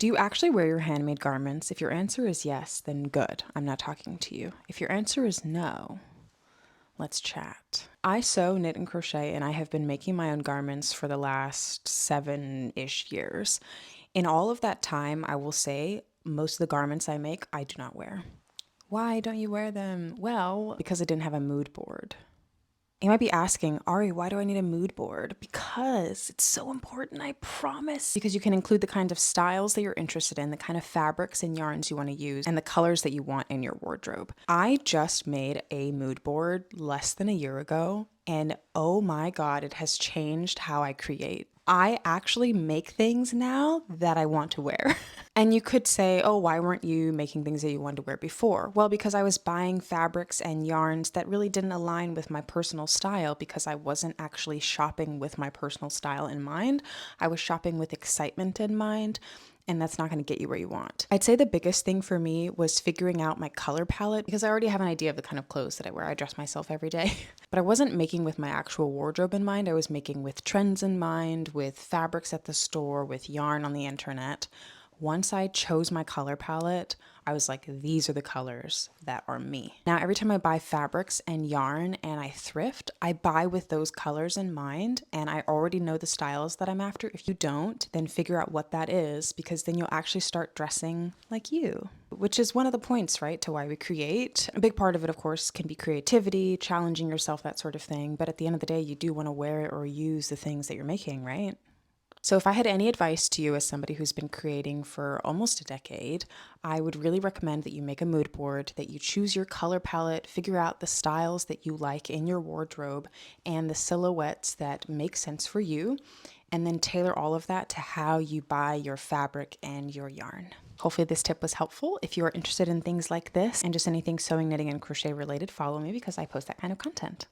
Do you actually wear your handmade garments? If your answer is yes, then good. I'm not talking to you. If your answer is no, let's chat. I sew, knit, and crochet, and I have been making my own garments for the last 7-ish years. In all of that time, I will say most of the garments I make, I do not wear. Why don't you wear them? Well, because I didn't have a mood board. You might be asking, Ari, why do I need a mood board? Because it's so important, I promise. Because you can include the kind of styles that you're interested in, the kind of fabrics and yarns you want to use, and the colors that you want in your wardrobe. I just made a mood board less than a year ago, and oh my God, it has changed how I create. I actually make things now that I want to wear. And you could say, oh, why weren't you making things that you wanted to wear before? Well, because I was buying fabrics and yarns that really didn't align with my personal style because I wasn't actually shopping with my personal style in mind. I was shopping with excitement in mind. And that's not going to get you where you want. I'd say the biggest thing for me was figuring out my color palette because I already have an idea of the kind of clothes that I wear. I dress myself every day. But I wasn't making with my actual wardrobe in mind. I was making with trends in mind, with fabrics at the store, with yarn on the internet. Once I chose my color palette, I was like, these are the colors that are me. Now, every time I buy fabrics and yarn and I thrift, I buy with those colors in mind and I already know the styles that I'm after. If you don't, then figure out what that is because then you'll actually start dressing like you, which is one of the points, right, to why we create. A big part of it, of course, can be creativity, challenging yourself, that sort of thing. But at the end of the day, you do want to wear or use the things that you're making, right? So, if I had any advice to you as somebody who's been creating for almost a decade, I would really recommend that you make a mood board, that you choose your color palette, figure out the styles that you like in your wardrobe and the silhouettes that make sense for you, and then tailor all of that to how you buy your fabric and your yarn. Hopefully, this tip was helpful. If you are interested in things like this and just anything sewing, knitting, and crochet related, follow me because I post that kind of content.